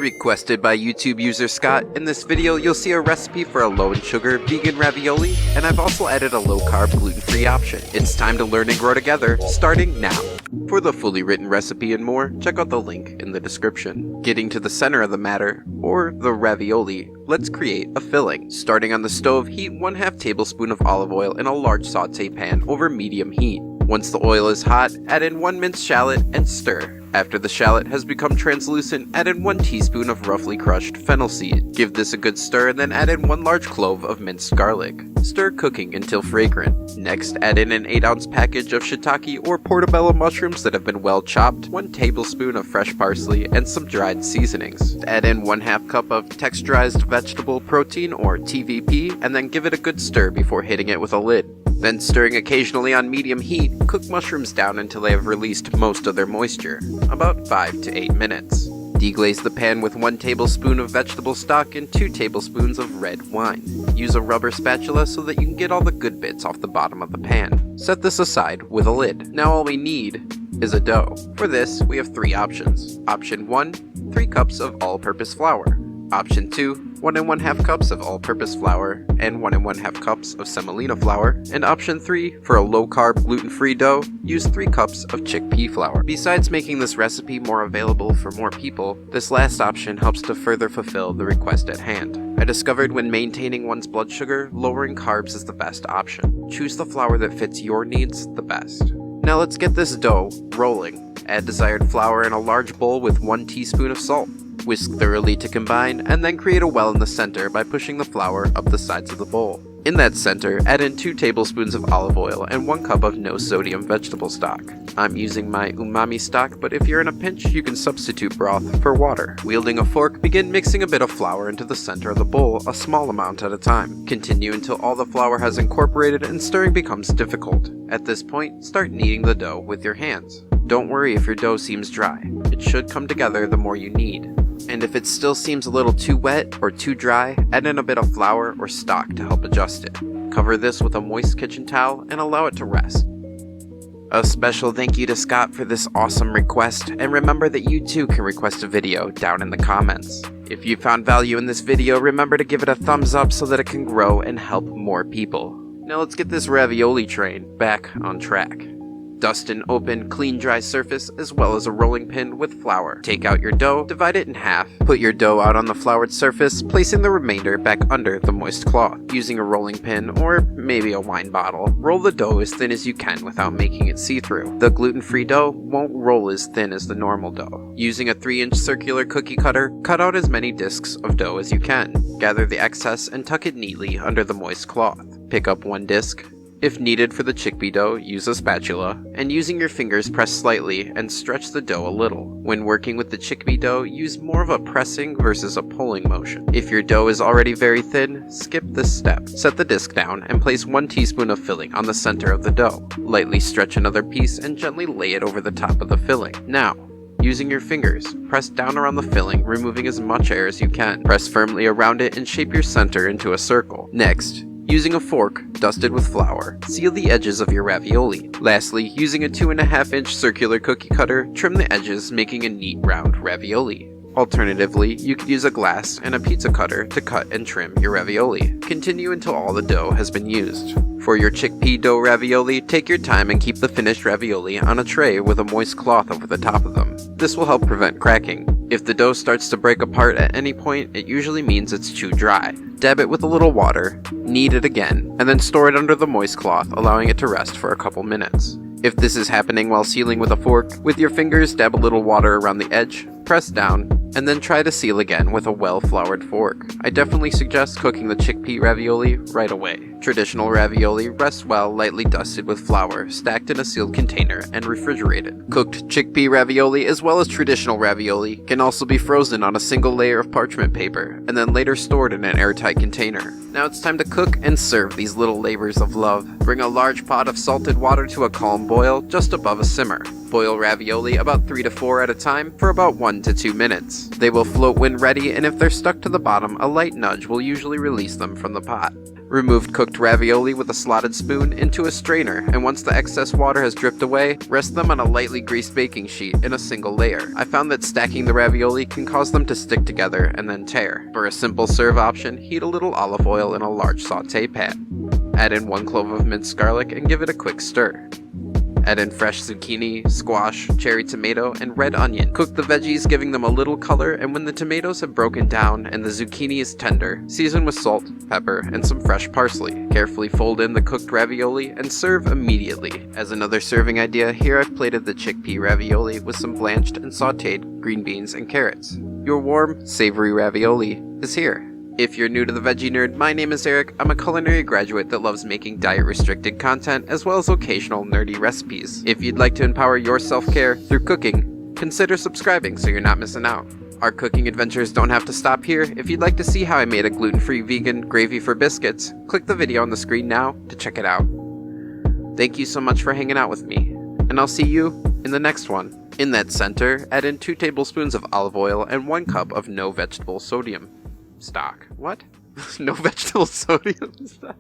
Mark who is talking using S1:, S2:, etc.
S1: Requested by YouTube user Scott, in this video you'll see a recipe for a low in sugar vegan ravioli, and I've also added a low carb gluten-free option. It's time to learn and grow together, starting now. For the fully written recipe and more, check out the link in the description. Getting to the center of the matter, or the ravioli, let's create a filling. Starting on the stove, heat 1/2 tablespoon of olive oil in a large saute pan over medium heat. Once the oil is hot, add in 1 minced shallot and stir. After the shallot has become translucent, add in 1 teaspoon of roughly crushed fennel seed. Give this a good stir and then add in 1 large clove of minced garlic. Stir cooking until fragrant. Next, add in an 8-ounce package of shiitake or portobello mushrooms that have been well chopped, 1 tablespoon of fresh parsley, and some dried seasonings. Add in 1/2 cup of texturized vegetable protein or TVP, and then give it a good stir before hitting it with a lid. Then, stirring occasionally on medium heat, cook mushrooms down until they have released most of their moisture, about 5 to 8 minutes. Deglaze the pan with 1 tablespoon of vegetable stock and 2 tablespoons of red wine. Use a rubber spatula so that you can get all the good bits off the bottom of the pan. Set this aside with a lid. Now all we need is a dough. For this, we have 3 options. Option 1, 3 cups of all-purpose flour. Option 2, 1 1/2 cups of all-purpose flour and 1 1/2 cups of semolina flour. And option 3, for a low-carb gluten-free dough, use 3 cups of chickpea flour. Besides making this recipe more available for more people, this last option helps to further fulfill the request at hand. I discovered when maintaining one's blood sugar, lowering carbs is the best option. Choose the flour that fits your needs the best. Now let's get this dough rolling. Add desired flour in a large bowl with 1 teaspoon of salt. Whisk thoroughly to combine, and then create a well in the center by pushing the flour up the sides of the bowl. In that center, add in 2 tablespoons of olive oil and 1 cup of no-sodium vegetable stock. I'm using my umami stock, but if you're in a pinch, you can substitute broth for water. Wielding a fork, begin mixing a bit of flour into the center of the bowl, a small amount at a time. Continue until all the flour has incorporated and stirring becomes difficult. At this point, start kneading the dough with your hands. Don't worry if your dough seems dry. It should come together the more you knead. And if it still seems a little too wet or too dry, add in a bit of flour or stock to help adjust it. Cover this with a moist kitchen towel and allow it to rest. A special thank you to Scott for this awesome request, and remember that you too can request a video down in the comments. If you found value in this video, remember to give it a thumbs up so that it can grow and help more people. Now let's get this ravioli train back on track. Dust an open, clean, dry surface as well as a rolling pin with flour. Take out your dough, divide it in half, put your dough out on the floured surface, placing the remainder back under the moist cloth. Using a rolling pin or maybe a wine bottle, roll the dough as thin as you can without making it see-through. The gluten-free dough won't roll as thin as the normal dough. Using a 3-inch circular cookie cutter, cut out as many discs of dough as you can. Gather the excess and tuck it neatly under the moist cloth. Pick up 1 disc. If needed for the chickpea dough, use a spatula, and using your fingers press slightly and stretch the dough a little. When working with the chickpea dough, use more of a pressing versus a pulling motion. If your dough is already very thin, skip this step. Set the disc down and place 1 teaspoon of filling on the center of the dough. Lightly stretch another piece and gently lay it over the top of the filling. Now, using your fingers, press down around the filling, removing as much air as you can. Press firmly around it and shape your center into a circle. Next, using a fork dusted with flour, seal the edges of your ravioli. Lastly, using a 2.5-inch circular cookie cutter, trim the edges, making a neat round ravioli. Alternatively, you could use a glass and a pizza cutter to cut and trim your ravioli. Continue until all the dough has been used. For your chickpea dough ravioli, take your time and keep the finished ravioli on a tray with a moist cloth over the top of them. This will help prevent cracking. If the dough starts to break apart at any point, it usually means it's too dry. Dab it with a little water, knead it again, and then store it under the moist cloth, allowing it to rest for a couple minutes. If this is happening while sealing with a fork, with your fingers dab a little water around the edge, press down, and then try to seal again with a well-floured fork. I definitely suggest cooking the chickpea ravioli right away. Traditional ravioli rests well lightly dusted with flour, stacked in a sealed container, and refrigerated. Cooked chickpea ravioli as well as traditional ravioli can also be frozen on a single layer of parchment paper, and then later stored in an airtight container. Now it's time to cook and serve these little labors of love. Bring a large pot of salted water to a calm boil just above a simmer. Boil ravioli about 3 to 4 at a time for about 1 to 2 minutes. They will float when ready, and if they're stuck to the bottom, a light nudge will usually release them from the pot. Remove cooked ravioli with a slotted spoon into a strainer, and once the excess water has dripped away, rest them on a lightly greased baking sheet in a single layer. I found that stacking the ravioli can cause them to stick together and then tear. For a simple serve option, heat a little olive oil in a large sauté pan. Add in 1 clove of minced garlic and give it a quick stir. Add in fresh zucchini, squash, cherry tomato, and red onion. Cook the veggies, giving them a little color, and when the tomatoes have broken down and the zucchini is tender, season with salt, pepper, and some fresh parsley. Carefully fold in the cooked ravioli and serve immediately. As another serving idea, here I've plated the chickpea ravioli with some blanched and sautéed green beans and carrots. Your warm, savory ravioli is here. If you're new to the Veggie Nerd, my name is Eric. I'm a culinary graduate that loves making diet-restricted content as well as occasional nerdy recipes. If you'd like to empower your self-care through cooking, consider subscribing so you're not missing out. Our cooking adventures don't have to stop here. If you'd like to see how I made a gluten-free vegan gravy for biscuits, click the video on the screen now to check it out. Thank you so much for hanging out with me, and I'll see you in the next one. In that center, add in 2 tablespoons of olive oil and 1 cup of no vegetable sodium stock. What? No vegetable sodium stock?